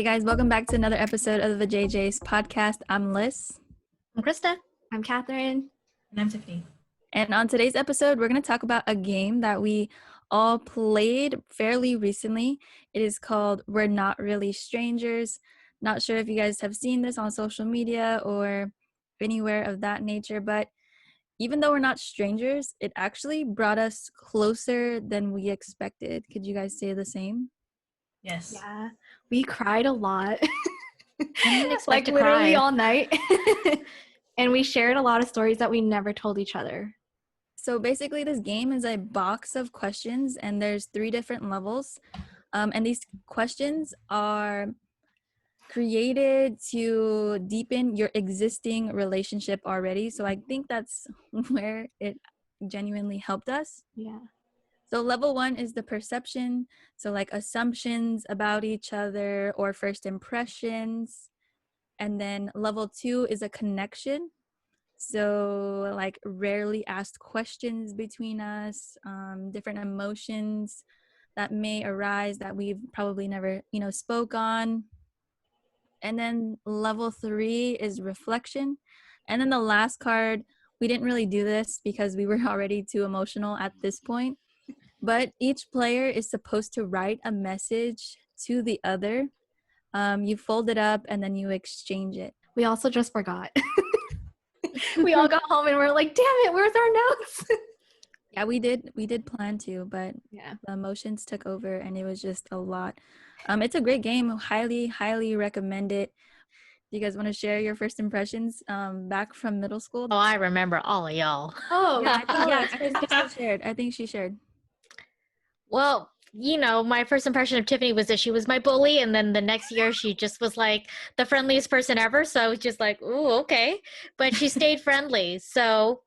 Hey guys, welcome back to another episode of the Vajayjays podcast. I'm Liz. I'm Krista. I'm Catherine. And I'm Tiffany. And on today's episode, we're going to talk about a game that we all played fairly recently. It is called We're Not Really Strangers. Not sure if you guys have seen this on social media or anywhere of that nature, but even though we're not strangers, it actually brought us closer than we expected. Could you guys say the same? Yes. Yeah, we cried a lot. I didn't expect like to literally cry. all night. And we shared a lot of stories that we never told each other. So basically, this game is a box of questions, and there's 3 different levels. And these questions are created to deepen your existing relationship already. So I think that's where it genuinely helped us. Yeah. So level 1 is the perception. So like assumptions about each other or first impressions. And then level 2 is a connection. So like rarely asked questions between us, different emotions that may arise that we've probably never, spoke on. And then level 3 is reflection. And then the last card, we didn't really do this because we were already too emotional at this point. But each player is supposed to write a message to the other. You fold it up and then you exchange it. We also just forgot. We all got home and we're like, damn it, where's our notes? Yeah, we did plan to, but Yeah. the emotions took over and it was just a lot. It's a great game. Highly recommend it. Do you guys want to share your first impressions back from middle school? Oh, I remember all of y'all. Oh, I think Krista shared. I think she shared. Well, my first impression of Tiffany was that she was my bully, and then the next year she just was like the friendliest person ever. So I was just like, ooh, okay. But she stayed friendly. So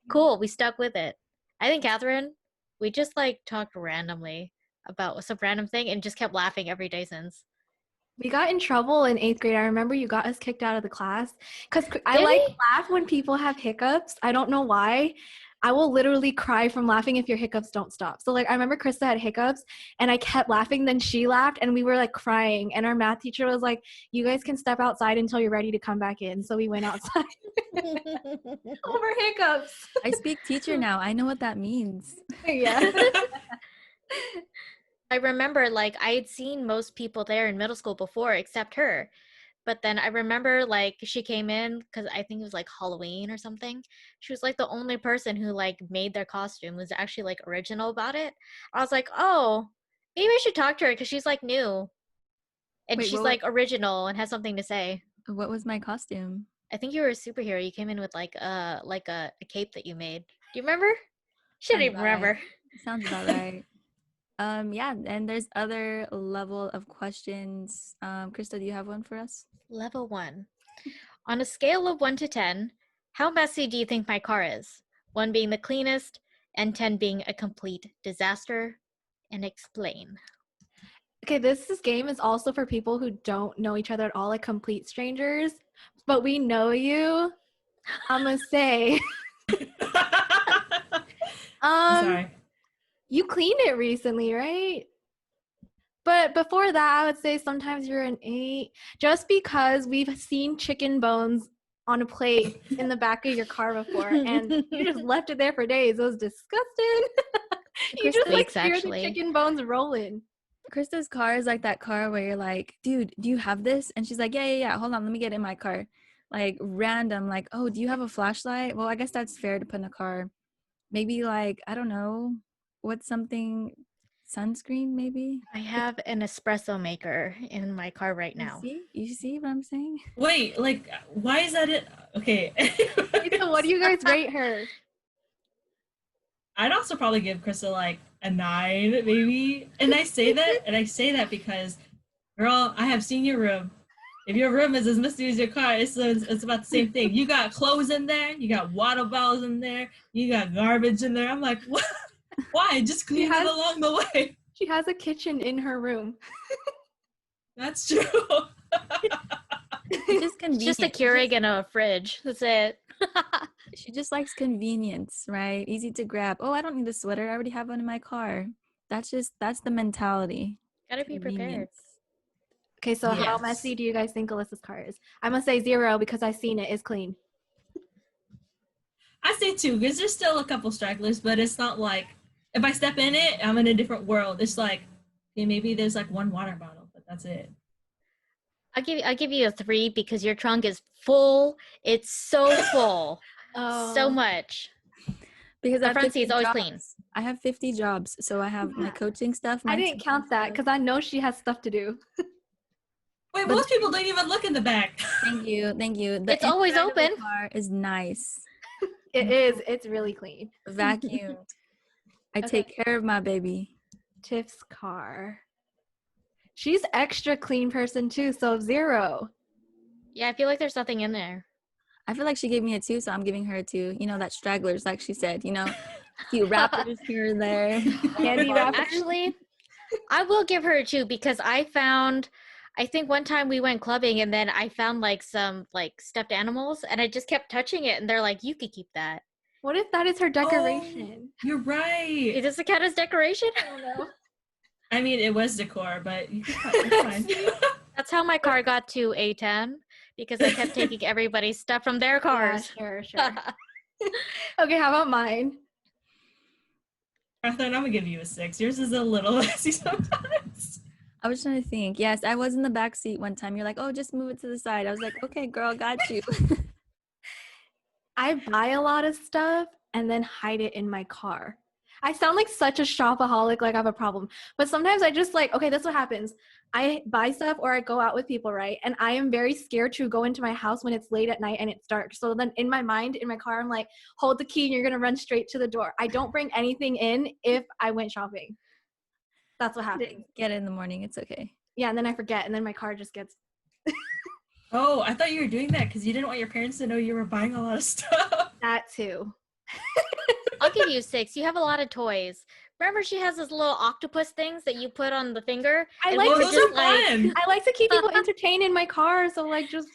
cool. We stuck with it. I think, Catherine, we just like talked randomly about some random thing and just kept laughing every day since. we got in trouble in 8th grade. I remember you got us kicked out of the class because I Did like we? laugh when people have hiccups. I don't know why. I will literally cry from laughing if your hiccups don't stop. So like I remember Krista had hiccups and I kept laughing, then she laughed and we were like crying. And our math teacher was like, you guys can step outside until you're ready to come back in. So we went outside over hiccups. I speak teacher now. I know what that means. Yeah. I remember like I had seen most people there in middle school before except her. But then I remember like she came in because I think it was like Halloween or something. She was like the only person who like made their costume, was actually like original about it. I was like, oh, maybe I should talk to her because she's like new. And Wait, she's like original and has something to say. What was my costume? I think you were a superhero. You came in with like a cape that you made. Do you remember? She didn't even remember. Sounds about right. Yeah, and there's other level of questions. Krista, do you have one for us? Level 1. On a scale of 1 to 10, how messy do you think my car is? 1 being the cleanest and 10 being a complete disaster. And explain. Okay, this game is also for people who don't know each other at all, like complete strangers. But we know you. I'm gonna say, I'm sorry. you cleaned it recently, right? But before that, I would say sometimes you're an 8, just because we've seen chicken bones on a plate in the back of your car before, and you just left it there for days. It was disgusting. You just like hear the chicken bones rolling. Krista's car is like that car where you're like, dude, do you have this? And she's like, yeah. Hold on, let me get in my car. Like random, like, oh, do you have a flashlight? Well, I guess that's fair to put in a car. Maybe like, I don't know, what's something, sunscreen maybe? I have an espresso maker in my car right now. You see what I'm saying? Wait, like, why is that it? Okay. So what do you guys rate her? I'd also probably give Krista like a 9, maybe. And I say that because, girl, I have seen your room. If your room is as messy as your car, it's about the same thing. You got clothes in there, you got water bottles in there, you got garbage in there. I'm like, what? Why? Just clean it along the way. She has a kitchen in her room. That's true. It's just a Keurig and a fridge. That's it. She just likes convenience, right? Easy to grab. Oh, I don't need a sweater. I already have one in my car. That's the mentality. Gotta be prepared. Okay, so how Yes. messy do you guys think Alyssa's car is? I'm gonna say 0 because I've seen it. It's clean. I say 2 because there's still a couple stragglers, but it's not like if I step in it, I'm in a different world. It's like, okay, maybe there's like 1 water bottle, but that's it. I'll give you a 3 because your trunk is full. It's so full. So much. Because The I have front seat 50 is always jobs. clean. I have 50 jobs, so I have my Yeah. coaching stuff. I my didn't count teaching that stuff. because I know she has stuff to do. Wait, But- most people don't even look in the back. Thank you. The It's always inside of the open. car is nice, It is. It's really clean. vacuumed. I Okay. take care of my baby. Tiff's car. She's extra clean person too, so 0. Yeah, I feel like there's nothing in there. I feel like she gave me a 2, so I'm giving her a 2. You know, that stragglers, like she said, you know, cute wrappers here and there. Candy wrappers. Actually, I will give her a 2 because I think one time we went clubbing and then I found like some like stuffed animals and I just kept touching it and they're like, you could keep that. What if that is her decoration? You're right. Does it count as decoration? I don't know. I mean, it was decor, but it's fine. That's how my car got to A10 because I kept taking everybody's stuff from their cars. Yeah, sure. Okay, how about mine? Catherine, I'm gonna give you a 6. Yours is a little messy sometimes. I was trying to think. Yes, I was in the back seat one time. You're like, oh, just move it to the side. I was like, okay, girl, got you. I buy a lot of stuff and then hide it in my car. I sound like such a shopaholic, like I have a problem. But sometimes I just like, okay, this is what happens. I buy stuff or I go out with people, right? And I am very scared to go into my house when it's late at night and it's dark. So then in my mind, in my car, I'm like, hold the key and you're going to run straight to the door. I don't bring anything in if I went shopping. That's what happens. Get it in the morning. It's okay. Yeah, and then I forget and then my car just gets... Oh, I thought you were doing that because you didn't want your parents to know you were buying a lot of stuff. That too. I'll give you 6. You have a lot of toys. Remember, she has those little octopus things that you put on the finger. I And like we were those just are fun. I like to keep people entertained in my car. So like just...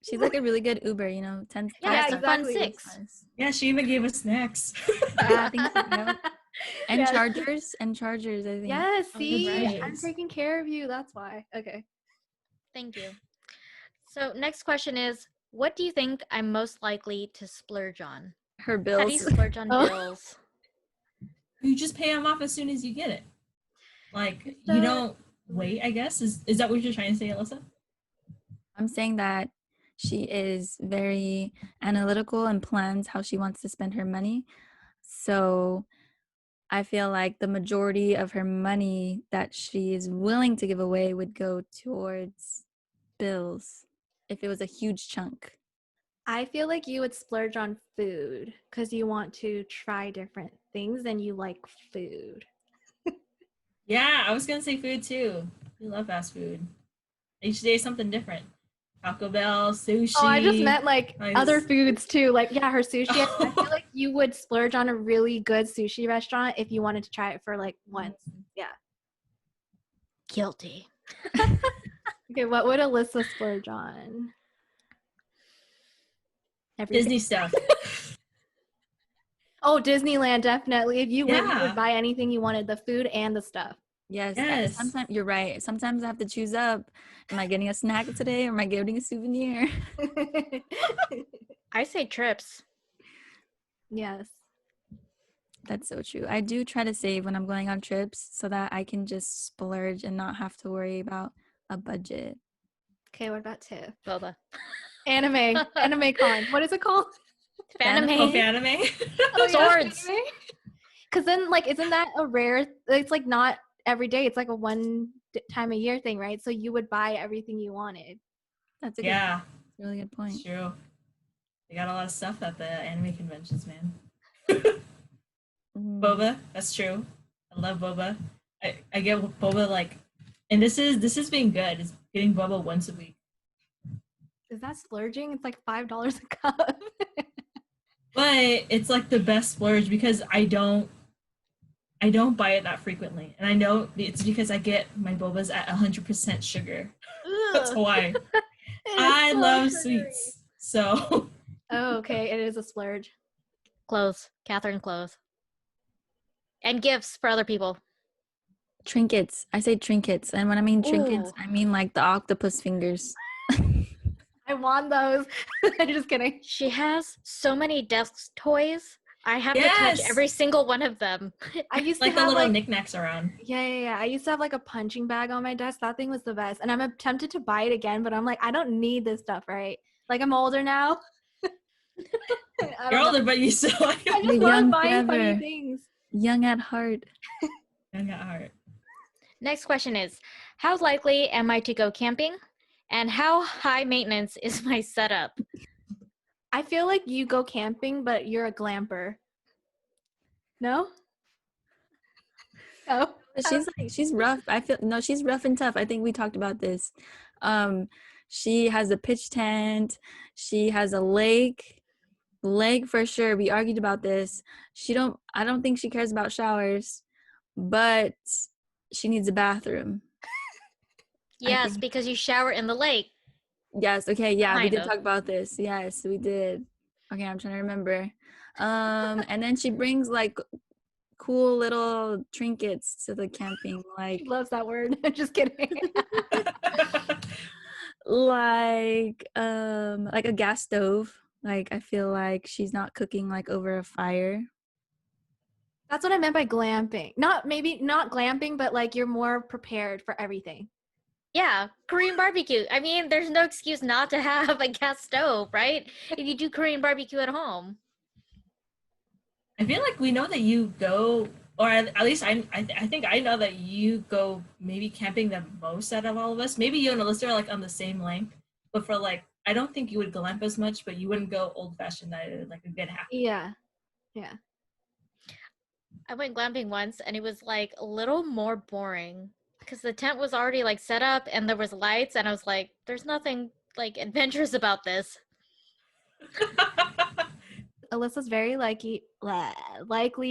She's like a really good Uber, you know, 10. Yeah, it's it's a fun exactly. 6. Yeah, she even gave us snacks. Yeah, I think so. Yeah. And Yes. chargers, I think. Yes, Oh, see, right. I'm taking care of you. That's why. Okay. Thank you. So next question is, what do you think I'm most likely to splurge on? Her How do you bills. splurge on Oh. bills? You just pay them off as soon as you get it. Like, you don't wait, I guess. Is that what you're trying to say, Alyssa? I'm saying that she is very analytical and plans how she wants to spend her money. So I feel like the majority of her money that she is willing to give away would go towards bills if it was a huge chunk. I feel like you would splurge on food because you want to try different things and you like food. Yeah, I was gonna say food too. We love fast food. Each day something different. Taco Bell, sushi. Oh, I just meant like Nice. other foods too. Like, yeah, her sushi. I feel like you would splurge on a really good sushi restaurant if you wanted to try it for like once. Yeah. Guilty. Okay, what would Alyssa splurge on? Everything. Disney stuff. Oh, Disneyland, definitely. If you went, you Yeah. would buy anything you wanted, the food and the stuff. Yes. Yes. Sometimes you're right. Sometimes I have to choose up. Am I getting a snack today or am I getting a souvenir? I say trips. Yes. That's so true. I do try to save when I'm going on trips so that I can just splurge and not have to worry about a budget. Okay, what about Tiff? Boba. Anime con. What is it called? Fanime. Oh, anime. Swords. Because then, like, isn't that a rare? It's like not every day. It's like a time a year thing, right? So you would buy everything you wanted. That's a Yeah, good, really good point. it's true. They got a lot of stuff at the anime conventions, man. Mm. Boba, that's true. I love boba. I get boba like, and this is being good. It's getting boba once a week. Is that splurging? It's like $5 a cup. But it's like the best splurge because I don't buy it that frequently, and I know it's because I get my bobas at 100% sugar. That's why. I love sweets. So Oh, okay. It is a splurge. Clothes. Catherine clothes. And gifts for other people. Trinkets. I say trinkets. And when I mean trinkets, Ooh. I mean like the octopus fingers. I want those. I'm just kidding. She has so many desk toys. I have to touch Yes! every single one of them. I used Like to the have little like knickknacks around. yeah. I used to have like a punching bag on my desk. That thing was the best. And I'm tempted to buy it again, but I'm like, I don't need this stuff, right? Like I'm older now. I You're don't know. older, but you still like I You're just young love buying funny forever. things. Young at heart. young at heart. Next question is, how likely am I to go camping? And how high maintenance is my setup? I feel like you go camping, but you're a glamper. No? Oh. She's rough. She's rough and tough. I think we talked about this. She has a pitch tent. She has a lake for sure. We argued about this. I don't think she cares about showers, but she needs a bathroom. Yes, think- because you shower in the lake. Yes, okay, yeah, we Kind did of. talk about this. Yes, we did. Okay, I'm trying to remember. And then she brings like cool little trinkets to the camping, like She loves that word. I'm just kidding. like a gas stove. Like I feel like she's not cooking like over a fire. That's what I meant by glamping. Not glamping, but like you're more prepared for everything. Yeah, Korean barbecue. I mean, there's no excuse not to have a gas stove, right? If you do Korean barbecue at home. I feel like we know that you go, or at least I think I know that you go maybe camping the most out of all of us. Maybe you and Alyssa are like on the same length, but for like, I don't think you would glamp as much, but you wouldn't go old fashioned either, like a good half. Yeah. I went glamping once and it was like a little more boring because the tent was already like set up and there was lights and I was like, there's nothing like adventurous about this. Alyssa's very likely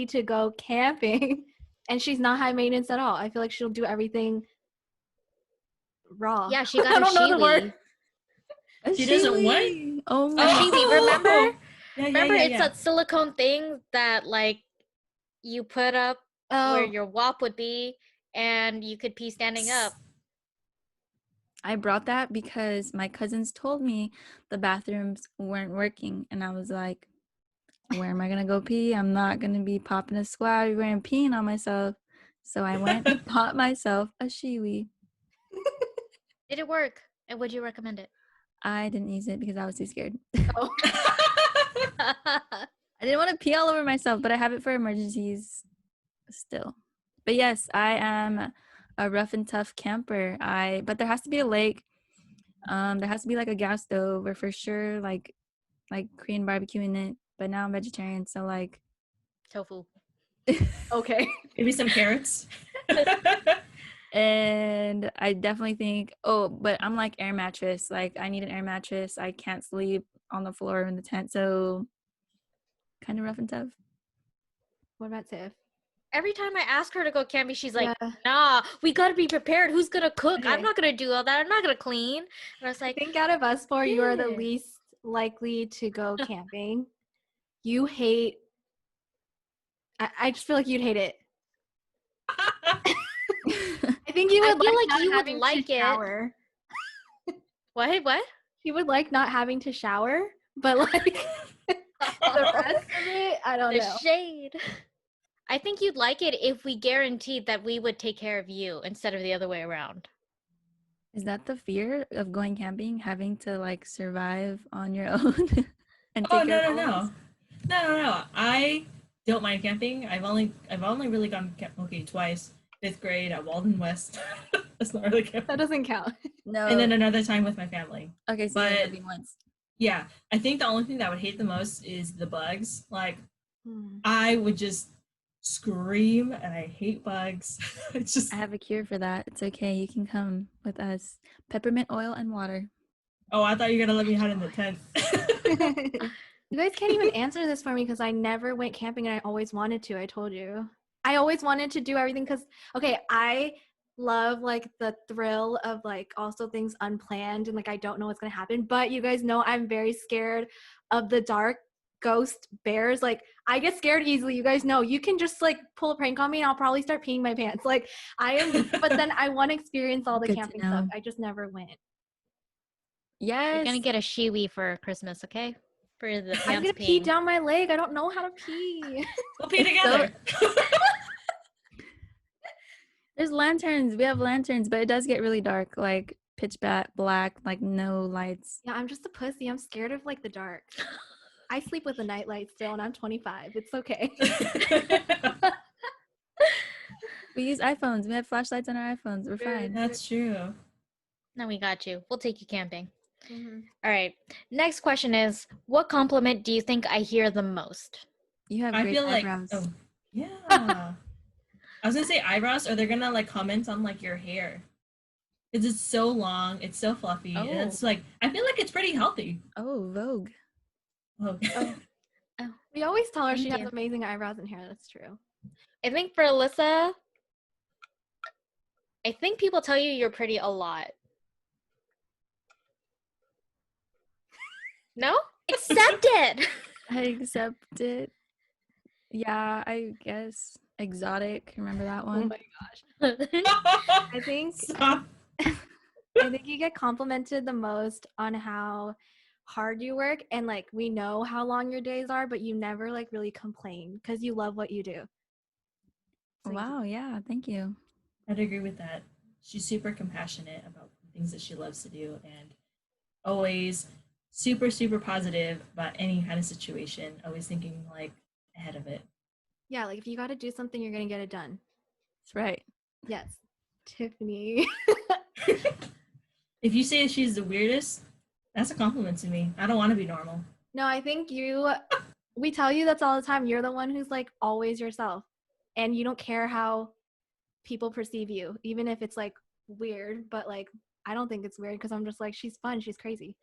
to go camping, and she's not high maintenance at all. I feel like she'll do everything raw. Yeah, she got I a don't know the word. shiwi. She doesn't what? Oh A my shiwi, remember? Yeah, Remember, yeah, it's yeah. that silicone thing that like you put up where Oh, your WAP would be and you could pee standing up. I brought that because my cousins told me the bathrooms weren't working, and I was like, where am I gonna go pee? I'm not gonna be popping a squat everywhere and peeing on myself. So I went and bought myself a shiwi. Did it work? And would you recommend it? I didn't use it because I was too scared. oh. I didn't want to pee all over myself, but I have it for emergencies still. But yes, I am a rough and tough camper. But there has to be a lake. There has to be like a gas stove, or for sure like Korean barbecue in it. But now I'm vegetarian, so like Tofu. Okay. Maybe some carrots. and I definitely think but I'm like air mattress. Like I need an air mattress. I can't sleep on the floor in the tent, so kind of rough and tough. What about Tiff? Every time I ask her to go camping, she's like, Yeah. nah, we gotta be prepared. Who's gonna cook? I'm Okay. not gonna do all that. I'm not gonna clean. And I was I like, think out of us four, you are the Yeah. least likely to go camping. You hate. I just feel like you'd hate it. I think you I would feel like not you would having to like it. shower. What? You would like not having to shower, but like the rest of it, I don't The know. shade. I think you'd like it if we guaranteed that we would take care of you instead of the other way around. Is that the fear of going camping, having to like survive on your own and Oh take care no of no all this? no! I don't mind camping. I've only really gone twice. 5th grade at Walden West. That's not really camping. That doesn't count. No. And then another time with my family. Okay, so but- you only been once. Yeah, I think the only thing that I would hate the most is the bugs. Like I would just scream, and I hate bugs. It's just I have a cure for that. It's okay. You can come with us. Peppermint oil and water. oh, I thought you were gonna let me hide in the tent. You guys can't even answer this for me because I never went camping and I always wanted to. I told you. I always wanted to do everything because, okay, I love like the thrill of like also things unplanned and like I don't know what's going to happen. But you guys know I'm very scared of the dark. ghost bears. Like, I get scared easily. You guys know. You can just like pull a prank on me and I'll probably start peeing my pants. Like, I am, but then I want to experience all the Good to camping stuff. know. I just never went. Yes. You're gonna get a shiwi for Christmas, okay? For the I'm pants gonna pee peeing. down my leg. I don't know how to pee. We'll pee together. There's lanterns. We have lanterns, but it does get really dark, like pitch black, like no lights. Yeah, I'm just a pussy. I'm scared of like the dark. I sleep with a nightlight still, and I'm 25. It's okay. We use iPhones. We have flashlights on our iPhones. We're Very fine. That's true. No, we got you. We'll take you camping. Mhm. All right. Next question is, what compliment do you think I hear the most? You have I great feel like, eyebrows. oh, yeah. I was gonna say eyebrows, or they're gonna like comment on like your hair. Because it's so long, it's so fluffy, and it's like, I feel like it's pretty healthy. Oh, Vogue. Oh. We always tell her Thank she has you. amazing eyebrows and hair. That's true. I think for Alyssa, I think people tell you you're pretty a lot. No? Accept it! I accept it. Yeah, I guess. Exotic. Remember that Oh one? my gosh. I think Stop. I think you get complimented the most on how hard you work, and like we know how long your days are, but you never like really complain because you love what you do. So you Wow, yeah, thank you. I'd agree with that. She's super compassionate about the things that she loves to do, and always super, super positive about any kind of situation, always thinking like ahead of it. yeah, like if you got to do something, you're gonna get it done. That's right. Yes, Tiffany. If you say she's the weirdest, that's a compliment to me. I don't want to be normal. No, I think we tell you that's all the time. You're the one who's like always yourself, and you don't care how people perceive you, even if it's like weird. But like, I don't think it's weird because I'm just like, she's fun, she's crazy.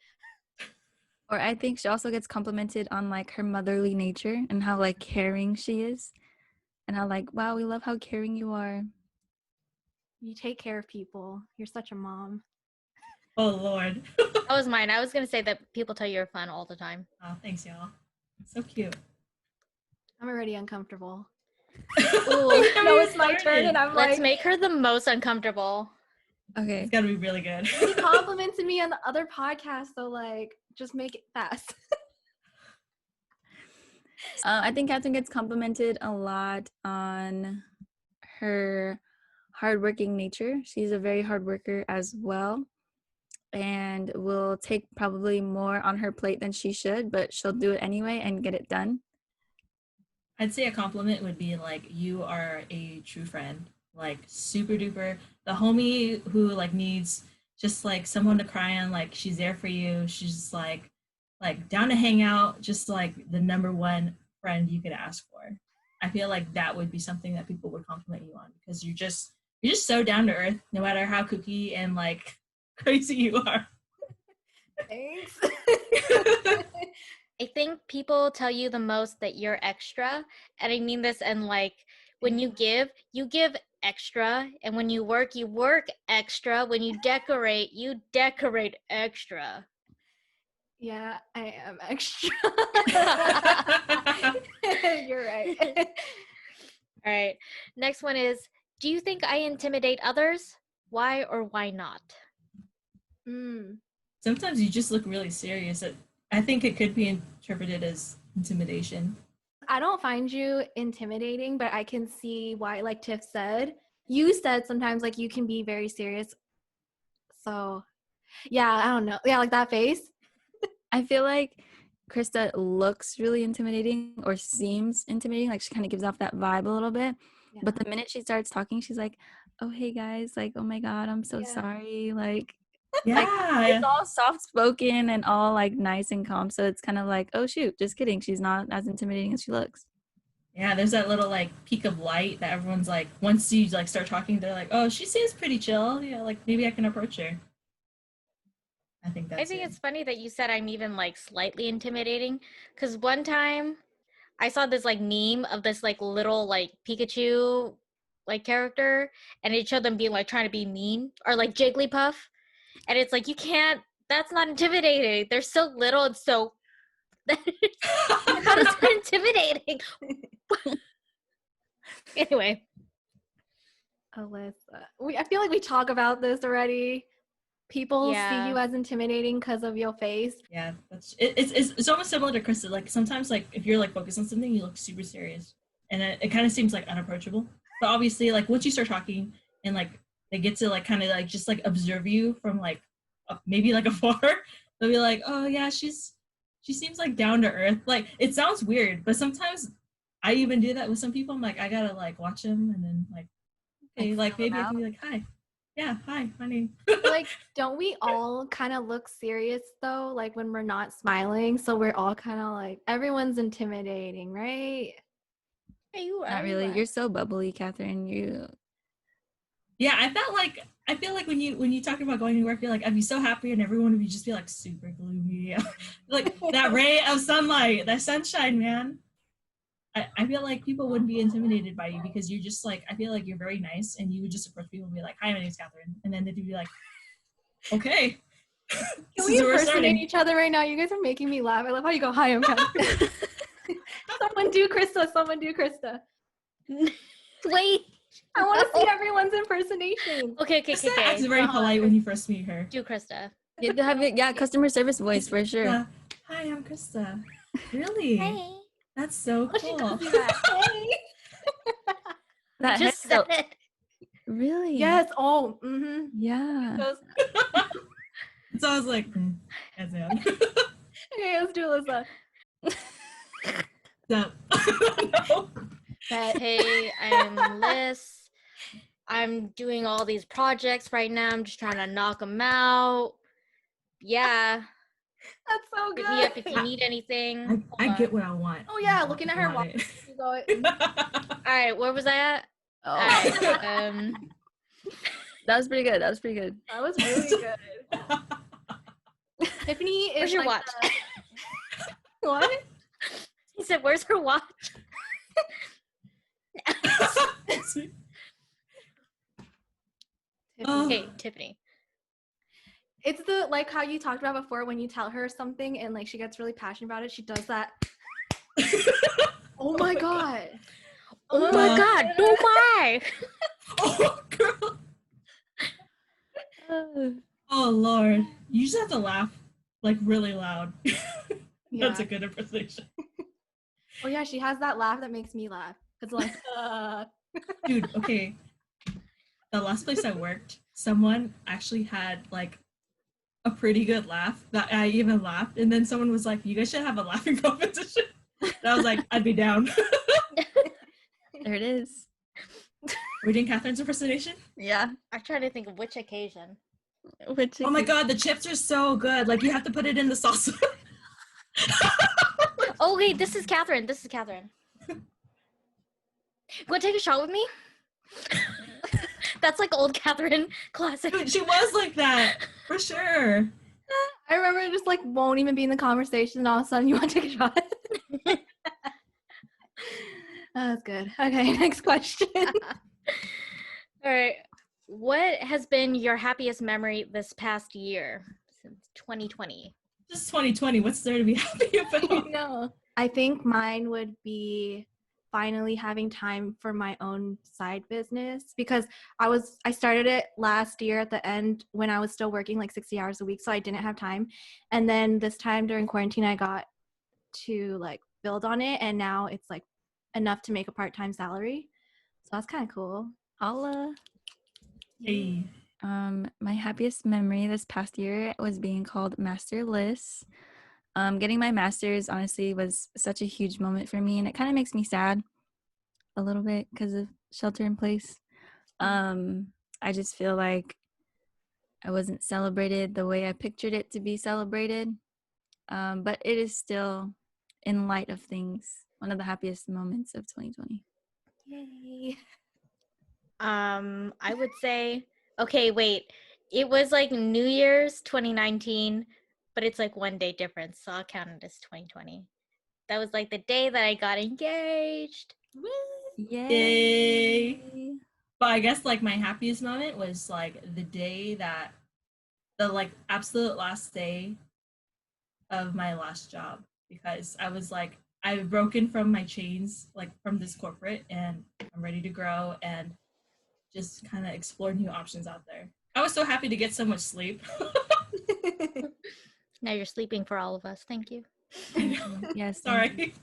Or I think she also gets complimented on like her motherly nature and how like caring she is. And how like, wow, we love how caring you are. You take care of people. You're such a mom. Oh Lord. That was mine. I was going to say that people tell you you're fun all the time. Oh, thanks, y'all. So cute. I'm already uncomfortable. Ooh, No, it's my turn, and I'm let's like, make her the most uncomfortable. Okay. It's gotta be really good. he complimented me on the other podcast, so like, just make it fast. I think Catherine gets complimented a lot on her hardworking nature. She's a very hard worker as well, and will take probably more on her plate than she should, but she'll do it anyway and get it done. I'd say a compliment would be like, you are a true friend, like super duper. The homie who like needs just like someone to cry on, like she's there for you. She's just like down to hang out, just like the number one friend you could ask for. I feel like that would be something that people would compliment you on, because you're just so down to earth, no matter how kooky and like crazy you are. Thanks. I think people tell you the most that you're extra. And I mean this, and like when you give extra. And when you work extra. When you decorate extra. Yeah, I am extra. You're right. All right. Next one is, do you think I intimidate others? Why or why not? Sometimes you just look really serious. I think it could be interpreted as intimidation. I don't find you intimidating, but I can see why, like Tiff said, you said sometimes like you can be very serious. So yeah, I don't know. Yeah, like that face. I feel like Krista looks really intimidating or seems intimidating. Like she kind of gives off that vibe a little bit. Yeah. But the minute she starts talking, she's like, oh, hey guys, like, oh my God, I'm so Yeah. sorry. Like, Yeah. it's all soft spoken and all like nice and calm. So it's kind of like, oh shoot, just kidding. She's not as intimidating as she looks. Yeah, there's that little like peak of light that everyone's like, once you like start talking, they're like, oh, she seems pretty chill. Yeah, like maybe I can approach her. I think that's I think it's funny that you said I'm even like slightly intimidating, because one time I saw this like meme of this like little like Pikachu like character, and it showed them being like trying to be mean, or like Jigglypuff, and it's like, you can't, that's not intimidating. They're so little and so How is that intimidating? Anyway. Alyssa, I feel like we talk about this already. People see Yeah. you as intimidating because of your face. Yeah, it's almost similar to Krista. Like sometimes, like if you're like focused on something, you look super serious, and it kind of seems like unapproachable. But obviously, like once you start talking and like they get to like kind of like just like observe you from like maybe like afar, they'll be like, oh yeah, she seems like down to earth. Like it sounds weird, but sometimes I even do that with some people. I'm like, I gotta like watch them and then like, okay, like maybe I can be like, hi. Yeah, hi, my name. Like, don't we all kind of look serious though? Like when we're not smiling, so we're all kind of like everyone's intimidating, right? Not really. You're so bubbly, Catherine. Yeah, I feel like when you talk about going to work, you're like, I'd be so happy, and everyone would just be like super gloomy, like that ray of sunlight, that sunshine, man. I feel like people wouldn't be intimidated by you because you're just like, I feel like you're very nice, and you would just approach people and be like, hi, my name's Catherine, and then they'd be like, okay. Can we impersonate each other right now? You guys are making me laugh. I love how you go, hi, I'm Catherine. Someone do Krista. Someone do Krista. Wait. I want to see everyone's impersonation. Okay. Krista acts very polite when you first meet her. Do Krista. You have to have it, customer service voice for sure. Hi, I'm Krista. Really? Hey. That's so Oh, she cool. does do that. Hey. That Just head said tilt. it. Really? Yes. Oh. Mm-hmm. Yeah. So I was like, as in. Okay, let's do Alyssa. No. Hey, I'm Liz. I'm doing all these projects right now. I'm just trying to knock them out. Yeah. That's so Hit good. me up if you need anything. I get what I want. Oh yeah, looking at her watch. You go. All right, where was I at? Oh. All right. That was pretty good. That was pretty good. That was really good. Tiffany is Where's your like watch? What? He said, "Where's her watch?" Hey, Tiffany. It's the like how you talked about before when you tell her something and like she gets really passionate about it. She does that. Oh my god. Oh my God! Oh my! Oh, girl. Oh, Lord. You just have to laugh, like, really loud. That's a good impersonation. Oh, yeah, she has that laugh that makes me laugh. It's like, Dude, okay. The last place I worked, someone actually had, like, a pretty good laugh that I even laughed. And then someone was like, you guys should have a laughing competition. And I was like, I'd be down. There it is. We're doing Catherine's impersonation? Yeah. I'm trying to think of which occasion. Oh my god, the chips are so good. Like, you have to put it in the salsa. Oh wait, this is Catherine. This is Catherine. Want to take a shot with me? That's like old Catherine classic. Dude, she was like that, for sure. I remember it just like won't even be in the conversation and all of a sudden you want to take a shot. That's good. Okay, next question. All right. What has been your happiest memory this past year since 2020? This is 2020. What's there to be happy about? No. I think mine would be finally having time for my own side business because I started it last year at the end when I was still working like 60 hours a week, so I didn't have time. And then this time during quarantine I got to like build on it and now it's like enough to make a part-time salary. So that's kind of cool. Holla. Hey. My happiest memory this past year was being called Master Liz. Getting my master's honestly was such a huge moment for me, and it kind of makes me sad a little bit because of shelter in place. I just feel like I wasn't celebrated the way I pictured it to be celebrated, but it is still, in light of things, one of the happiest moments of 2020. Yay. I would say, okay, wait. It was like New Year's 2019, but it's like one day difference, so I'll count it as 2020. That was like the day that I got engaged. Woo! Yay. But I guess like my happiest moment was like the day that the like absolute last day of my last job. because I was like, I've broken from my chains, like from this corporate, and I'm ready to grow and just kind of explore new options out there. I was so happy to get so much sleep. Now you're sleeping for all of us. Thank you. I know. Yes. thank you. Sorry.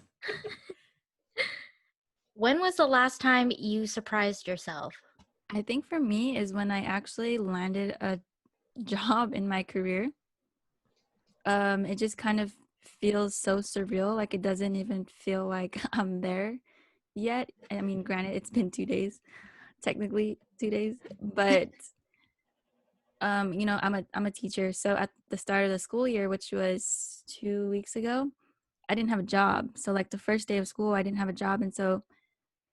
When was the last time you surprised yourself? I think for me is when I actually landed a job in my career. It just kind of feels so surreal. Like it doesn't even feel like I'm there yet. I mean, granted, it's been 2 days, technically 2 days, but you know, I'm a teacher. So at the start of the school year, which was 2 weeks ago, I didn't have a job. So like the first day of school, I didn't have a job, and so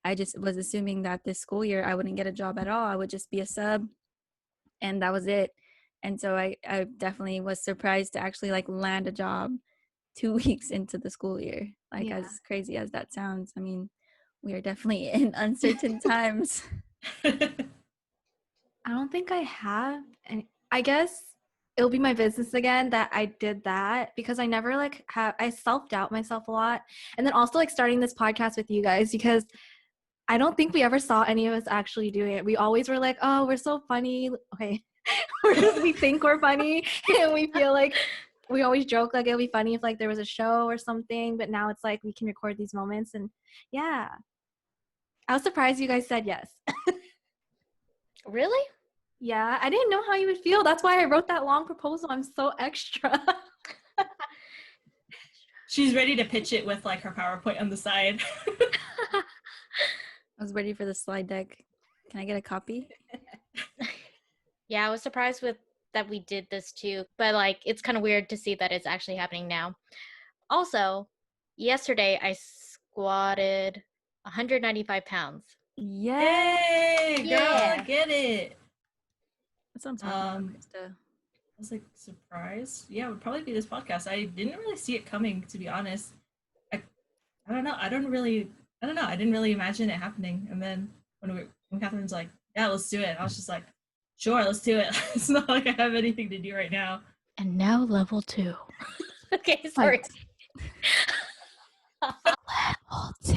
I just was assuming that this school year I wouldn't get a job at all. I would just be a sub, and that was it. And so I definitely was surprised to actually like land a job 2 weeks into the school year. Like Yeah. as crazy as that sounds, I mean, we are definitely in uncertain times. I don't think I have. And I guess it'll be my business again that I did that, because I never like I self-doubt myself a lot. And then also like starting this podcast with you guys, because I don't think we ever saw any of us actually doing it. We always were like, oh, we're so funny. Okay. We think we're funny, and we feel like we always joke like it'll be funny if like there was a show or something, but now it's like we can record these moments. And yeah, I was surprised you guys said yes. Really? Yeah, I didn't know how you would feel. That's why I wrote that long proposal. I'm so extra. She's ready to pitch it with like her PowerPoint on the side. I was ready for the slide deck. Can I get a copy? Yeah, I was surprised with that we did this too, but like it's kind of weird to see that it's actually happening now. Also, yesterday I squatted 195 pounds. Yeah. Yay, girl, Yeah. get it. That's what I'm talking about, Krista. I was like surprised. Yeah, it would probably be this podcast. I didn't really see it coming, to be honest. I don't know. I don't know. I didn't really imagine it happening. And then when Catherine's like, yeah, let's do it. I was just like, sure, let's do it. It's not like I have anything to do right now. And now level 2. Okay, sorry. Level 2.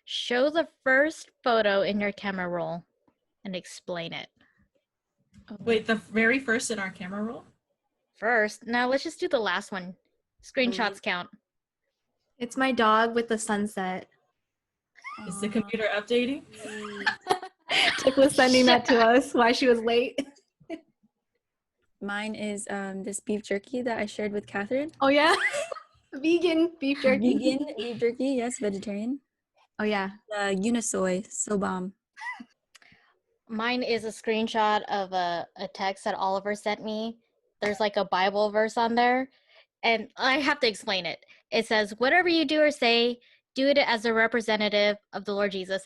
Show the first photo in your camera roll and explain it. Wait, the very first in our camera roll? First, now let's just do the last one. Screenshots count. It's my dog with the sunset. Is the computer updating? Tick was sending that to us while she was late. Mine is this beef jerky that I shared with Catherine. Oh yeah, vegan beef jerky. Vegan beef jerky, yes, vegetarian. Oh yeah. Unisoy, so bomb. Mine is a screenshot of a text that Oliver sent me. There's like a Bible verse on there, and I have to explain it. It says, whatever you do or say, do it as a representative of the Lord Jesus.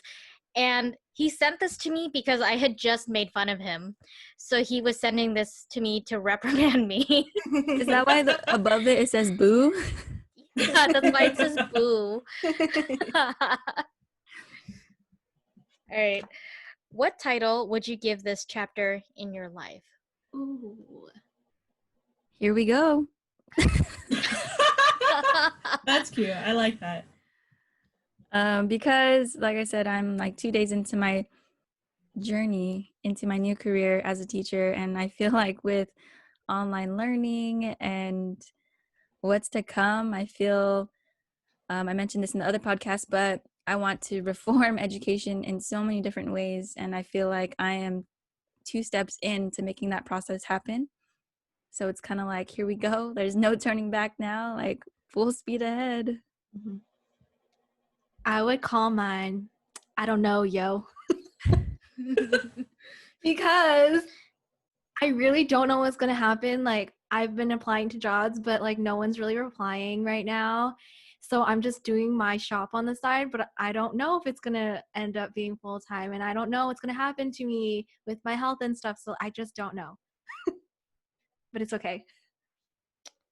And he sent this to me because I had just made fun of him. So he was sending this to me to reprimand me. Is that why above it says boo? Yeah, that's why it says boo. All right. What title would you give this chapter in your life? Ooh. Here we go. That's cute. I like that. Because like I said, I'm like 2 days into my journey into my new career as a teacher, and I feel like with online learning and what's to come, I feel I mentioned this in the other podcast, but I want to reform education in so many different ways, and I feel like I am 2 steps into making that process happen. So it's kind of like, here we go. There's no turning back now, like full speed ahead. Mm-hmm. I would call mine, I don't know, yo. Because I really don't know what's going to happen. Like, I've been applying to jobs, but like no one's really replying right now. So I'm just doing my shop on the side, but I don't know if it's going to end up being full time, and I don't know what's going to happen to me with my health and stuff. So I just don't know. But it's okay.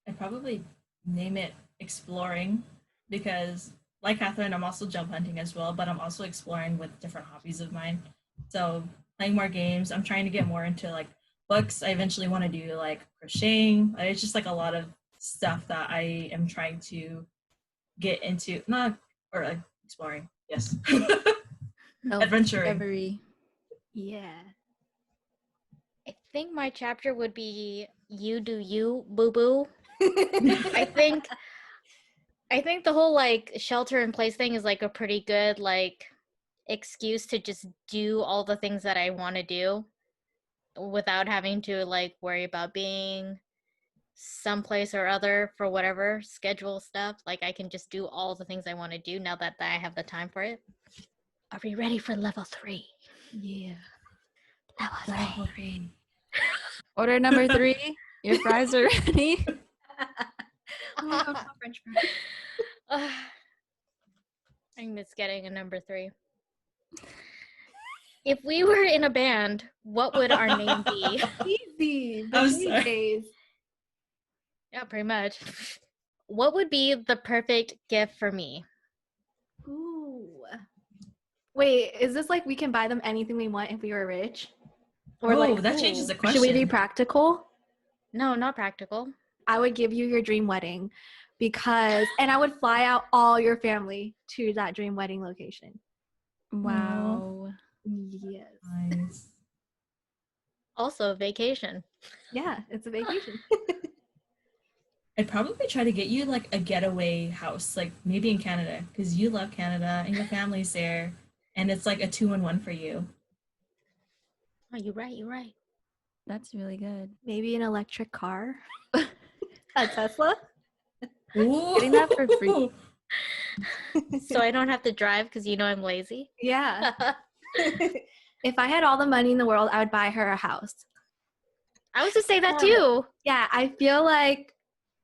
I'd probably name it Exploring, because like Catherine, I'm also jump hunting as well, but I'm also exploring with different hobbies of mine. So playing more games. I'm trying to get more into like books. I eventually want to do like crocheting. It's just like a lot of stuff that I am trying to get into, not or like exploring. Yes, adventuring. Self-discovery. Yeah. I think my chapter would be "You Do You, Boo Boo." I think the whole like shelter in place thing is like a pretty good like excuse to just do all the things that I want to do without having to like worry about being someplace or other for whatever schedule stuff. Like I can just do all the things I want to do now that I have the time for it. Are we ready for level 3? Yeah. Level 3. Order number 3. Your fries are ready. Oh my god, no French fries. I miss getting a number 3. If we were in a band, what would our name be? Easy. I'm sorry. Vajayjays. Yeah, pretty much. What would be the perfect gift for me? Ooh. Wait, is this like we can buy them anything we want if we were rich? Or Oh, like, that changes the should question. we be practical? No, not practical. I would give you your dream wedding and I would fly out all your family to that dream wedding location. Wow. Yes. Nice. Also, vacation. Yeah, it's a vacation. I'd probably try to get you like a getaway house, like maybe in Canada, because you love Canada and your family's there, and it's like a 2-in-1 for you. Oh, you're right. That's really good. Maybe an electric car. A Tesla? Ooh. Getting that for free. So I don't have to drive because you know I'm lazy. Yeah. If I had all the money in the world, I would buy her a house. I was to say that too. Yeah, I feel like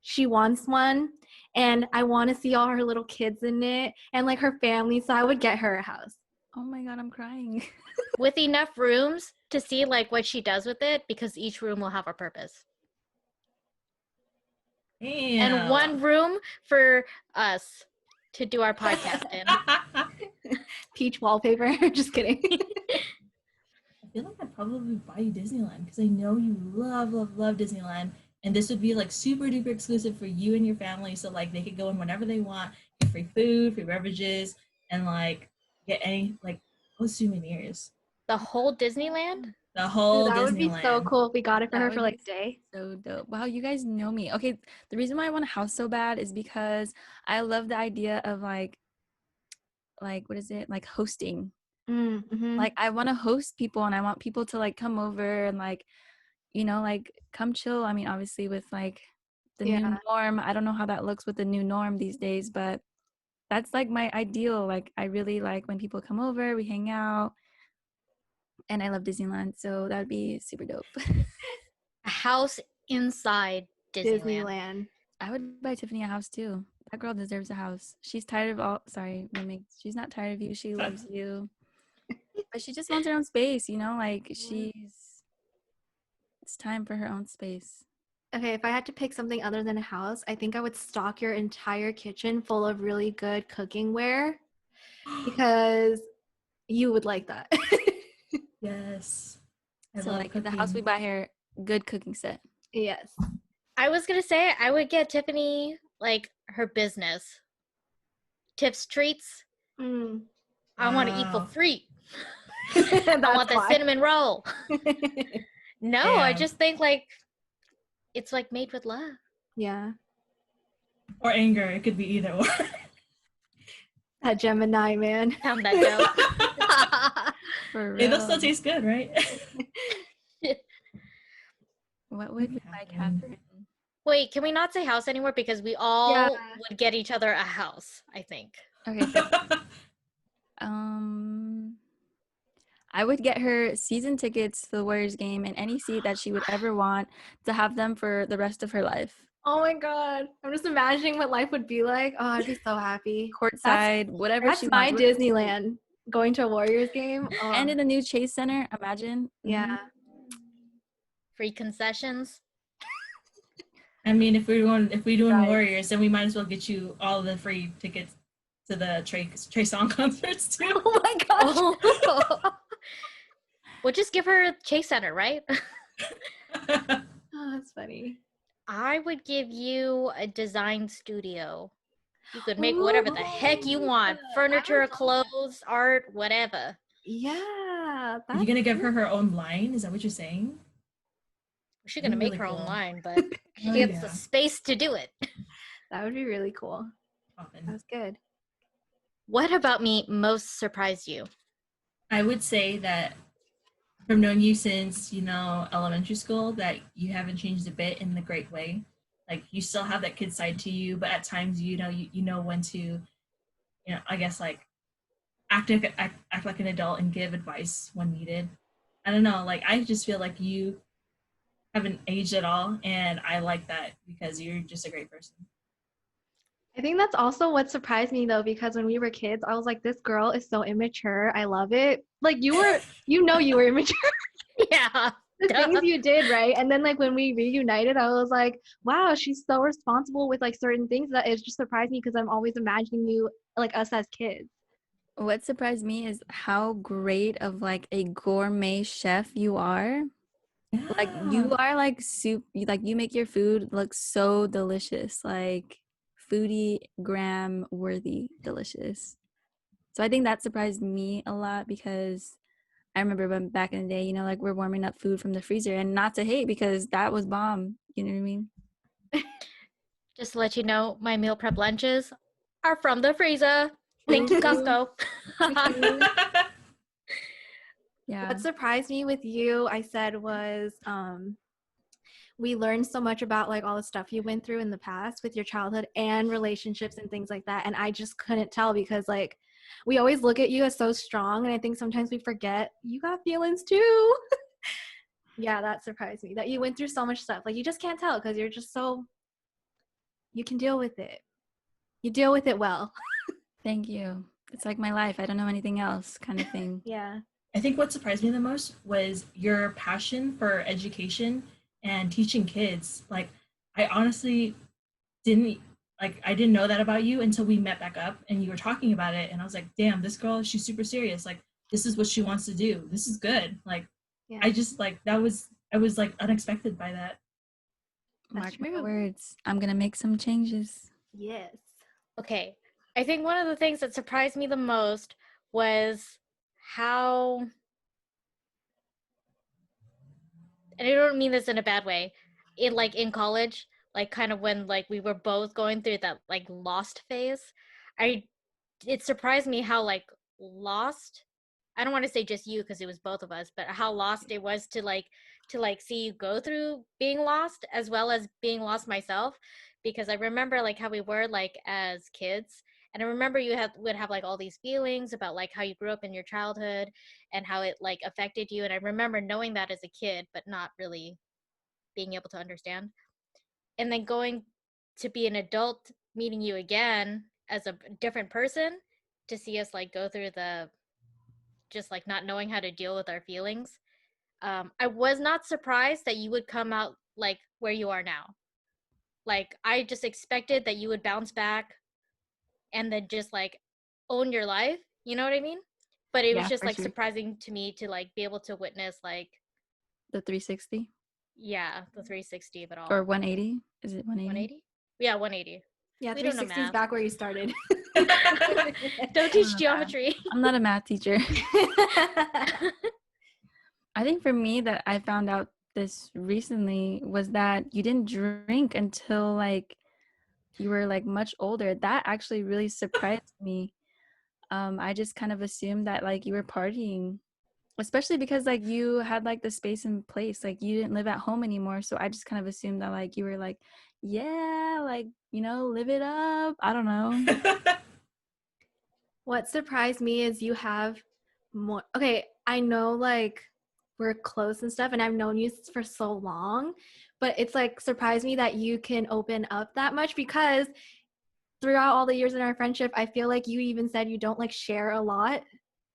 she wants one, and I want to see all her little kids in it and like her family, so I would get her a house. Oh my god, I'm crying. With enough rooms to see like what she does with it, because each room will have a purpose. Damn. And one room for us to do our podcast in. Peach wallpaper. Just kidding. I feel like I'd probably buy you Disneyland because I know you love Disneyland, and this would be like super duper exclusive for you and your family, so like they could go in whenever they want, get free food, free beverages, and like get any like souvenirs. The whole Disneyland? The whole That Disneyland. would be so cool if we got it for That her would for like be a day. So dope. Wow, you guys know me. Okay, the reason why I want a house so bad is because I love the idea of like what is it? Like hosting. Mm-hmm. Like I want to host people and I want people to like come over and like, you know, like come chill. I mean, obviously with like the new Yeah. norm. I don't know how that looks with the new norm these days, but that's like my ideal. Like I really like when people come over, we hang out. And I love Disneyland, so that'd be super dope. A house inside Disneyland. Disneyland. I would buy Tiffany a house too. That girl deserves a house. She's tired of all. Sorry, roommates. She's not tired of you. She loves you, but she just wants her own space. You know, like it's time for her own space. Okay, if I had to pick something other than a house, I think I would stock your entire kitchen full of really good cooking ware because you would like that. Yes. I So love like cooking. the house we buy her, good cooking set. Yes. I was gonna say I would get Tiffany like her business. Tiff's Treats. Mm. I want to eat for Wow. free. I want that cinnamon roll. No, I Damn. just think like it's like made with love. Yeah. Or anger. It could be either or. That Gemini man. Found that joke. For It'll still real. taste good, right? What would we buy Catherine. Catherine? Wait, can we not say house anymore because we all Yeah. would get each other a house? I think. Okay. I would get her season tickets to the Warriors game and any seat that she would ever want to have them for the rest of her life. Oh my god. I'm just imagining what life would be like. Oh, I'd be so happy. Courtside, whatever That's she my wants. Disneyland. Going to a Warriors game. Oh. And in the new Chase Center, imagine. Yeah. Free concessions. I mean, if we're doing Right. Warriors, then we might as well get you all the free tickets to the Trey Song concerts too. Oh my gosh. Oh. We'll just give her Chase Center, right? Oh, that's funny. I would give you a design studio. You could make whatever the heck you want. Furniture, clothes, art, whatever. Yeah, Are you gonna give her her own line? Is that what you're saying? She's That'd gonna be make really her own cool. line, but she Oh, gets the yeah. space to do it. that would be really cool. Often. That was good. What about me most surprised you? I would say that from knowing you since, elementary school, that you haven't changed a bit in the great way. Like you still have that kid side to you, but at times, you know when to, I guess like act like an adult and give advice when needed. I don't know, like I just feel like you haven't aged at all, and I like that because you're just a great person. I think that's also what surprised me though, because when we were kids, I was like, this girl is so immature. I love it. Like you were immature. Yeah. The duh. things you did, right? And then like when we reunited, I was like, wow, she's so responsible with like certain things that it just surprised me because I'm always imagining you like us as kids. What surprised me is how great of like a gourmet chef you are. Like you Yeah. are like soup, like you make your food look so delicious, like foodie gram worthy delicious. So I think that surprised me a lot because I remember when back in the day, like we're warming up food from the freezer, and not to hate because that was bomb. You know what I mean? Just to let you know, my meal prep lunches are from the freezer. Thank you, Costco. Yeah. What surprised me with you, I said, was we learned so much about like all the stuff you went through in the past with your childhood and relationships and things like that. And I just couldn't tell because like we always look at you as so strong, and I think sometimes we forget you got feelings too. Yeah, that surprised me that you went through so much stuff. Like you just can't tell because you're just so, you can deal with it. You deal with it well. Thank you. It's like my life. I don't know anything else kind of thing. Yeah. I think what surprised me the most was your passion for education and teaching kids. Like, I honestly didn't I didn't know that about you until we met back up and you were talking about it, and I was like, damn, this girl, she's super serious. Like, this is what she wants to do. This is good. Like, Yeah. I just like I was like unexpected by that. Mark my true. words. I'm gonna make some changes. Yes. Okay. I think one of the things that surprised me the most was how, and I don't mean this in a bad way, in college, like kind of when like we were both going through that like lost phase, it surprised me how like lost, I don't want to say just you because it was both of us, but how lost it was to see you go through being lost as well as being lost myself, because I remember like how we were like as kids, and I remember you would have like all these feelings about like how you grew up in your childhood and how it like affected you, and I remember knowing that as a kid but not really being able to understand, and then going to be an adult meeting you again as a different person to see us like go through the just like not knowing how to deal with our feelings. I was not surprised that you would come out like where you are now. Like I just expected that you would bounce back and then just like own your life, you know what I mean? But it was Yeah, just for like sure. surprising to me to like be able to witness like, The 360 yeah, the 360 of it all. or 180? Is it 180? 180? Yeah, 180. Yeah, We don't know 360 is math. back where you started. Don't teach geometry. I'm not a math teacher. I think for me that I found out this recently was that you didn't drink until like you were like much older. That actually really surprised me. I just kind of assumed that like you were partying, especially because like you had like the space and place, like you didn't live at home anymore. So I just kind of assumed that like you were like, yeah, like, live it up. I don't know. What surprised me is you have more. Okay, I know like we're close and stuff, and I've known you for so long, but it's like surprised me that you can open up that much because throughout all the years in our friendship, I feel like you even said you don't like share a lot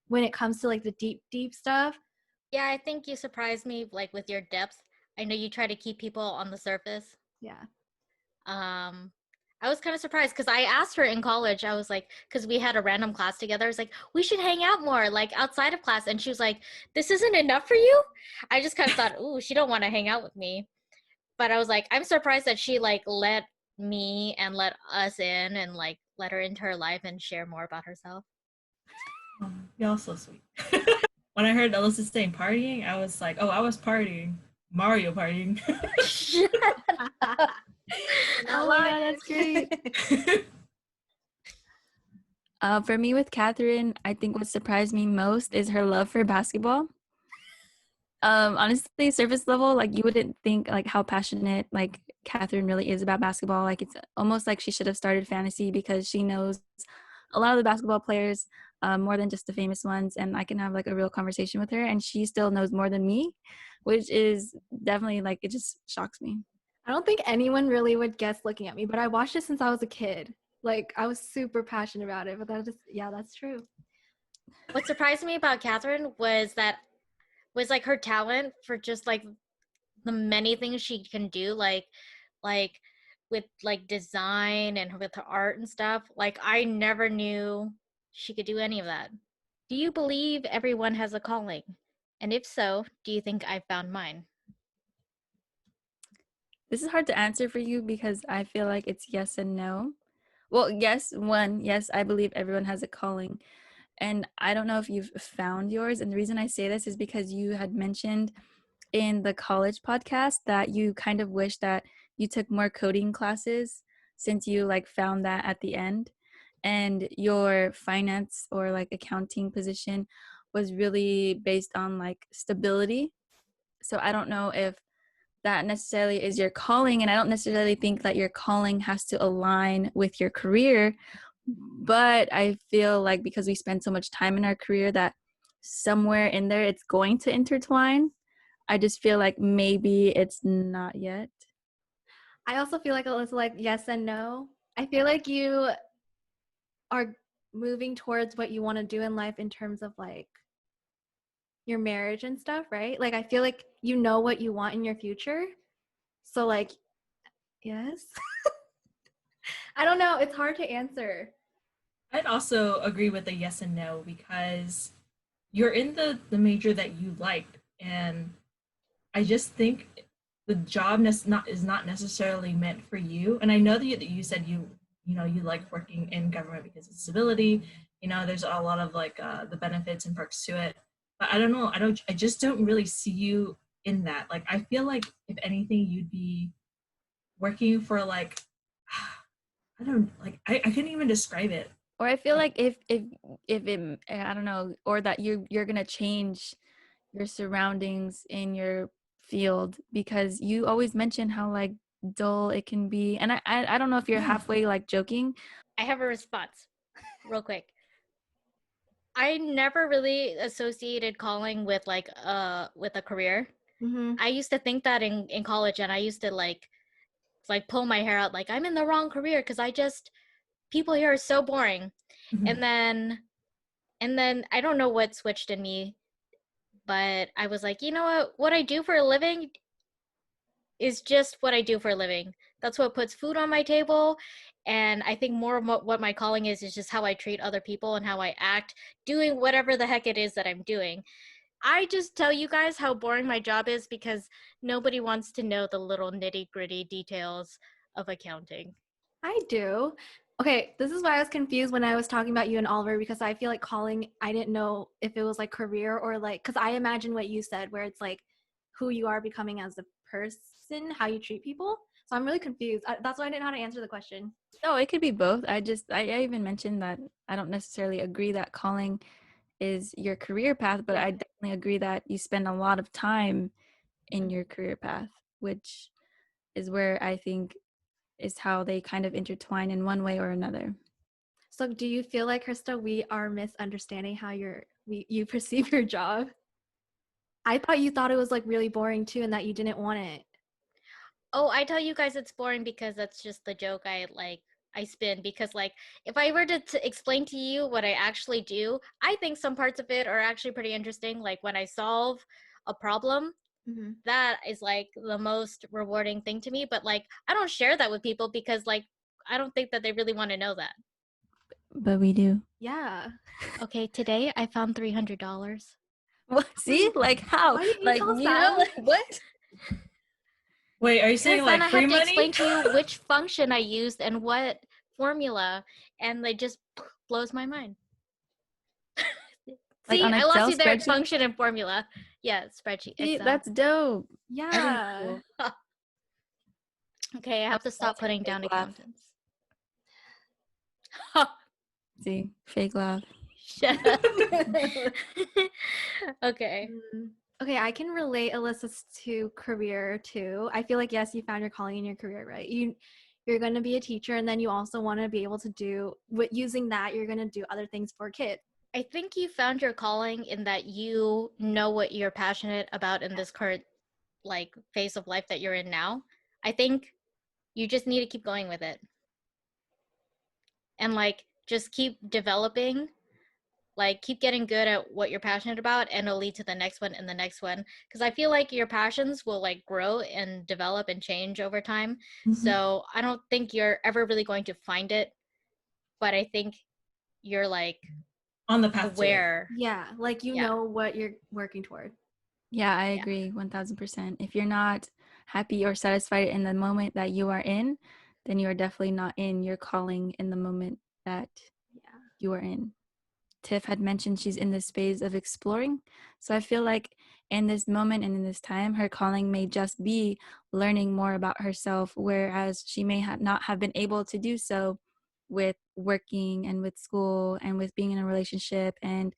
when it comes to like the deep, deep stuff. Yeah, I think you surprised me like with your depth. I know you try to keep people on the surface. Yeah. I was kind of surprised because I asked her in college, I was like, because we had a random class together, I was like, we should hang out more, like outside of class. And she was like, this isn't enough for you? I just kind of thought, ooh, she don't want to hang out with me. but I was like, I'm surprised that she like let me and let us in and like let her into her life and share more about herself. Y'all so sweet. When I heard Alyssa saying partying, I was like, oh, I was partying. Mario partying. Oh my god, that's great. For me with Catherine, I think what surprised me most is her love for basketball. Honestly, surface level, like you wouldn't think like how passionate like Catherine really is about basketball. Like it's almost like she should have started fantasy because she knows a lot of the basketball players, more than just the famous ones, and I can have like a real conversation with her, and she still knows more than me, which is definitely like it just shocks me. I don't think anyone really would guess looking at me, but I watched it since I was a kid. Like I was super passionate about it, but that's true. What surprised me about Catherine was like her talent for just like the many things she can do, like with like design and with her art and stuff. Like I never knew she could do any of that. Do you believe everyone has a calling? And if so, do you think I found mine? This is hard to answer for you because I feel like it's yes and no. Well, yes, I believe everyone has a calling. And I don't know if you've found yours. And the reason I say this is because you had mentioned in the college podcast that you kind of wish that you took more coding classes since you like found that at the end. And your finance or like accounting position was really based on like stability. So I don't know if that necessarily is your calling, and I don't necessarily think that your calling has to align with your career, but I feel like because we spend so much time in our career that somewhere in there it's going to intertwine. I just feel like maybe it's not yet. I also feel like it was like yes and no. I feel like you are moving towards what you want to do in life in terms of like your marriage and stuff, right? Like I feel like you know what you want in your future. So like yes. I don't know, it's hard to answer. I'd also agree with the yes and no because you're in the major that you like, and I just think the job is not necessarily meant for you. And I know that you said you know you like working in government because of stability. You know, there's a lot of like the benefits and perks to it. But I don't know. I just don't really see you in that. Like I feel like if anything, you'd be working for like I don't like I couldn't even describe it. Or I feel like if it, I don't know, or that you're gonna change your surroundings in your field because you always mention how like dull it can be, and I don't know if you're Yeah. halfway like joking. I have a response, real quick. I never really associated calling with like with a career. Mm-hmm. I used to think that in college, and I used to like pull my hair out like I'm in the wrong career because I just people here are so boring. Mhm. And then I don't know what switched in me, but I was like, you know what I do for a living is just what I do for a living. That's what puts food on my table. And I think more of what my calling is just how I treat other people and how I act doing whatever the heck it is that I'm doing. I just tell you guys how boring my job is because nobody wants to know the little nitty gritty details of accounting. I do. Okay, this is why I was confused when I was talking about you and Oliver because I feel like calling, I didn't know if it was like career or like, because I imagine what you said, where it's like who you are becoming as a person, how you treat people. So I'm really confused. That's why I didn't know how to answer the question. No, it could be both. I even mentioned that I don't necessarily agree that calling is your career path, but Yeah. I definitely agree that you spend a lot of time in your career path, which is where I think is how they kind of intertwine in one way or another. So do you feel like, Krista, we are misunderstanding how you perceive your job? I thought you thought it was like really boring too and that you didn't want it. Oh, I tell you guys it's boring because that's just the joke I spin because like if I were to explain to you what I actually do, I think some parts of it are actually pretty interesting. Like when I solve a problem, Mm-hmm. that is like the most rewarding thing to me. But like I don't share that with people because like I don't think that they really want to know that. But we do. Yeah. Okay, today I found $300. What? See, like how? Why didn't you Like tell you know, Sam? like what? Wait, are you saying Because like then I free have to money? explain to you which function I used and what formula, and it just blows my mind. Like See, on I lost Excel you there. spreadsheet? Function and formula. Yeah, spreadsheet, See, Excel. that's dope. That is Yeah. cool. Okay, I have to stop That's your putting down fake laugh. accountants. See, fake laugh. Shut up. Okay. Okay, I can relate Alyssa's to career too. I feel like yes, you found your calling in your career, right? You're going to be a teacher, and then you also want to be able to do with using that. You're going to do other things for kids. I think you found your calling in that you know what you're passionate about in this current like phase of life that you're in now. I think you just need to keep going with it. And like just keep developing, like keep getting good at what you're passionate about, and it'll lead to the next one and the next one. Because I feel like your passions will like grow and develop and change over time. Mhm. So I don't think you're ever really going to find it, but I think you're like On the path aware. Yeah, like you Yeah. know what you're working toward. Yeah, I Yeah. agree 1000%. If you're not happy or satisfied in the moment that you are in, then you are definitely not in your calling in the moment that Yeah. you are in. Tiff had mentioned she's in this phase of exploring. So I feel like in this moment and in this time, her calling may just be learning more about herself, whereas she may not have been able to do so with working and with school and with being in a relationship and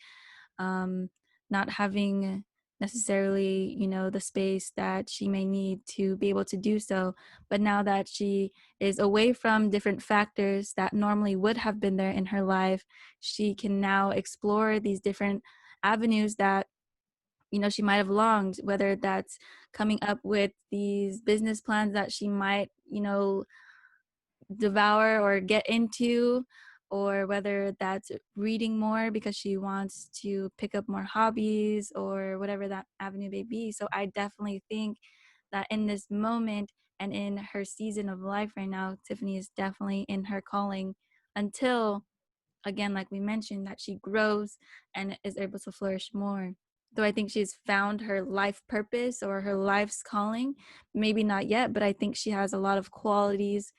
not having necessarily, the space that she may need to be able to do so. But now that she is away from different factors that normally would have been there in her life, she can now explore these different avenues that she might have longed, whether that's coming up with these business plans that she might devour or get into, or whether that's reading more because she wants to pick up more hobbies or whatever that avenue may be. So I definitely think that in this moment and in her season of life right now, Tiffany is definitely in her calling until, again, like we mentioned, that she grows and is able to flourish more. Though I think she's found her life purpose or her life's calling, maybe not yet, but I think she has a lot of qualities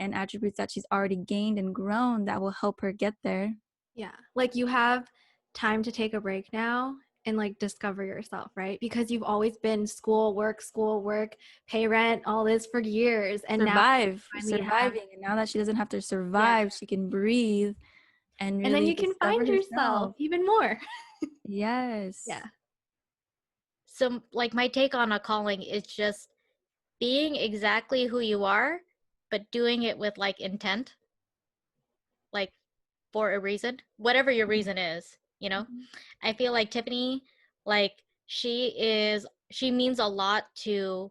and attributes that she's already gained and grown that will help her get there. Yeah. Like you have time to take a break now and like discover yourself, right? Because you've always been school, work, pay rent, all this for years. And now finally surviving. And now that she doesn't have to survive, she can breathe and and then really you can discover find yourself herself. even more. Yes. Yeah. So like my take on a calling is just being exactly who you are, but doing it with like intent, like for a reason, whatever your reason is, I feel like Tiffany, like she means a lot to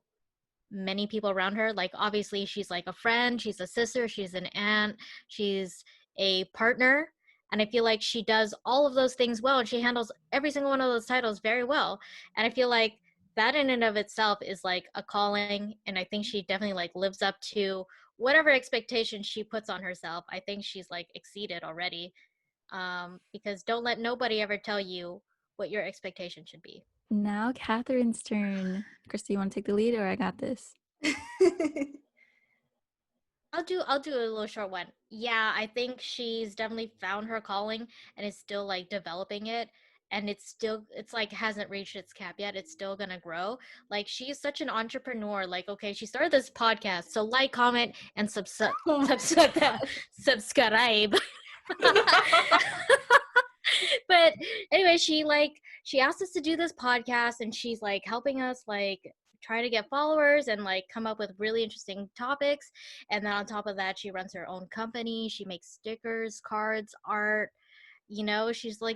many people around her. Like obviously she's like a friend, she's a sister, she's an aunt, she's a partner, and I feel like she does all of those things well, and she handles every single one of those titles very well. And I feel like that in and of itself is like a calling, and I think she definitely like lives up to whatever expectations she puts on herself. I think she's like exceeded already, because don't let nobody ever tell you what your expectation should be. Now Catherine's turn. Christy, you want to take the lead, or I got this? I'll do a little short one. Yeah, I think she's definitely found her calling and is still like developing it, and it's like hasn't reached its cap yet. It's still gonna grow. Like she's such an entrepreneur. Like okay, she started this podcast, so like, comment, and subscribe. But anyway, she asked us to do this podcast, and she's like helping us like try to get followers and like come up with really interesting topics. And then on top of that, she runs her own company. She makes stickers, cards, art. She's like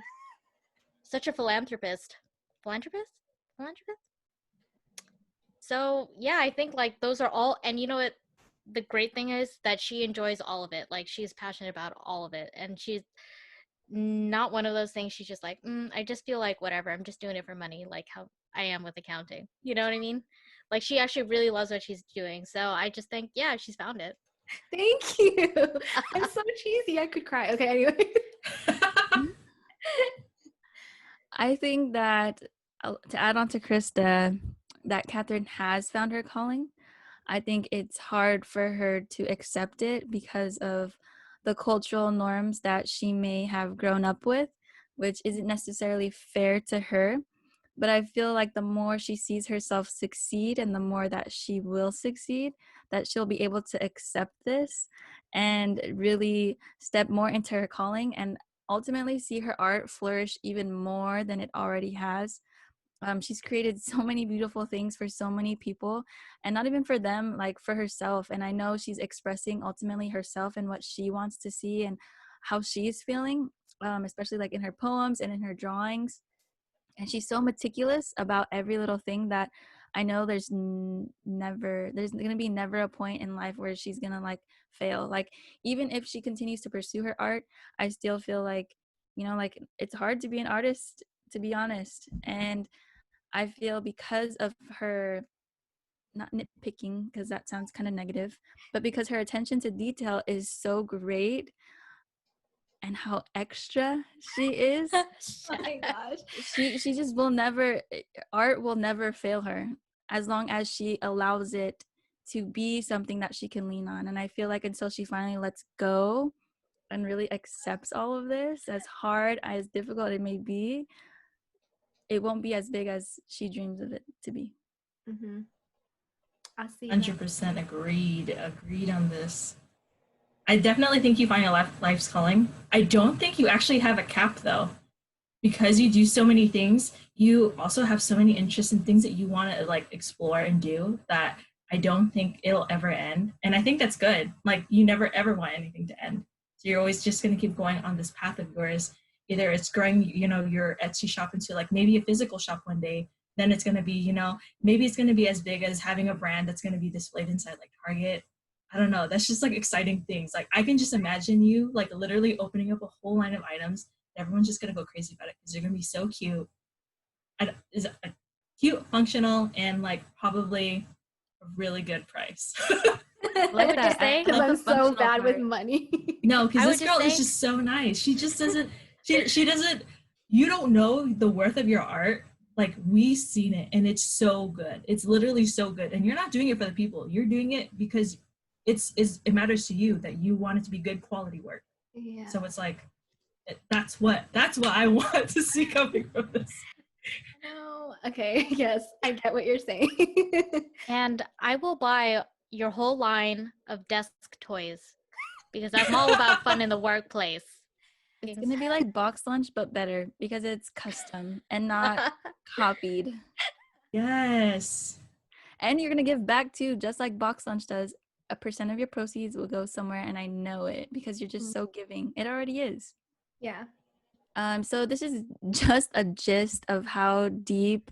such a philanthropist. Philanthropist? So yeah, I think like those are all, and you know what? The great thing is that she enjoys all of it. Like she's passionate about all of it, and she's not one of those things she's just like, I just feel like whatever, I'm just doing it for money, like how I am with accounting. You know what I mean? Like she actually really loves what she's doing. So I just think, yeah, she's found it. Thank you. I'm so cheesy. I could cry. Okay, anyway. I think that to add on to Krista, that Catherine has found her calling. I think it's hard for her to accept it because of the cultural norms that she may have grown up with, which isn't necessarily fair to her. But I feel like the more she sees herself succeed and the more that she will succeed, that she'll be able to accept this and really step more into her calling and ultimately see her art flourish even more than it already has. She's created so many beautiful things for so many people, and not even for them, like for herself. And I know she's expressing ultimately herself and what she wants to see and how she's feeling, especially like in her poems and in her drawings. And she's so meticulous about every little thing that I know there's gonna be never a point in life where she's gonna like fail. Like even if she continues to pursue her art, I still feel like, like it's hard to be an artist, to be honest. And I feel because of her, not nitpicking because that sounds kind of negative, but because her attention to detail is so great and how extra she is, Oh my gosh. she just will never, art will never fail her as long as she allows it to be something that she can lean on. And I feel like until she finally lets go and really accepts all of this, as hard, as difficult it may be, it won't be as big as she dreams of it to be. Mm-hmm. I see. 100% agreed on this. I definitely think you find your life's calling. I don't think you actually have a cap though, because you do so many things. You also have so many interests and things that you want to like explore and do that I don't think it'll ever end. And I think that's good. Like you never ever want anything to end. So you're always just going to keep going on this path of yours. Either it's growing, your Etsy shop into like maybe a physical shop one day. Then it's going to be, maybe it's going to be as big as having a brand that's going to be displayed inside like Target. I don't know. That's just like exciting things. Like I can just imagine you like literally opening up a whole line of items. Everyone's just gonna go crazy about it because they're gonna be so cute. And is cute, functional, and like probably a really good price. I would just say, Because I'm so functional bad with part. money. No, I because would this just girl is say- just so nice. She just doesn't. She doesn't. You don't know the worth of your art. Like we've seen it, and it's so good. It's literally so good, and you're not doing it for the people. You're doing it because it matters to you that you want it to be good quality work. Yeah. So it's like that's what I want to see coming from this. No. Okay. Yes, I get what you're saying. and I will buy your whole line of desk toys because I'm all about fun in the workplace. It's gonna be like box lunch but better because it's custom and not copied. Yes. And you're gonna give back too, just like box lunch does. A percent of your proceeds will go somewhere, and I know it because you're just so giving. It already is. Yeah. So this is just a gist of how deep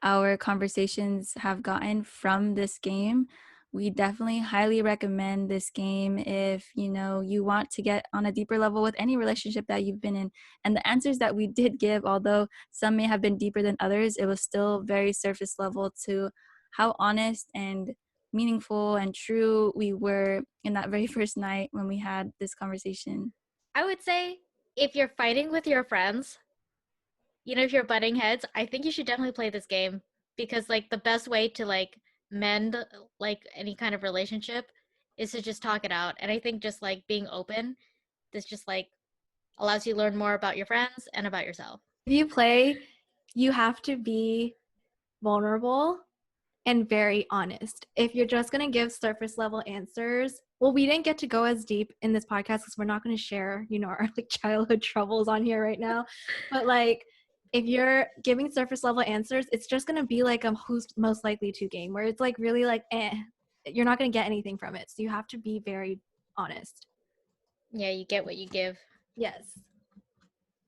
our conversations have gotten from this game. We definitely highly recommend this game if you want to get on a deeper level with any relationship that you've been in. And the answers that we did give, although some may have been deeper than others, it was still very surface level to how honest and meaningful and true we were in that very first night when we had this conversation. I would say if you're fighting with your friends, if you're butting heads, I think you should definitely play this game because like the best way to like mend like any kind of relationship is to just talk it out. And I think just like being open, this just like allows you to learn more about your friends and about yourself. If you play, you have to be vulnerable and very honest. If you're just going to give surface level answers, well, we didn't get to go as deep in this podcast because we're not going to share, our like childhood troubles on here right now. But like, if you're giving surface level answers, it's just going to be like a who's most likely to game where it's like really like, you're not going to get anything from it. So you have to be very honest. Yeah, you get what you give. Yes.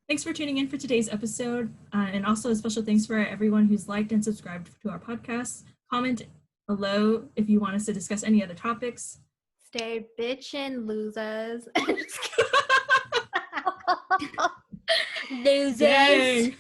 Thanks for tuning in for today's episode. And also a special thanks for everyone who's liked and subscribed to our podcast. Comment below if you want us to discuss any other topics. Stay bitchin', losers. Losers. Yay.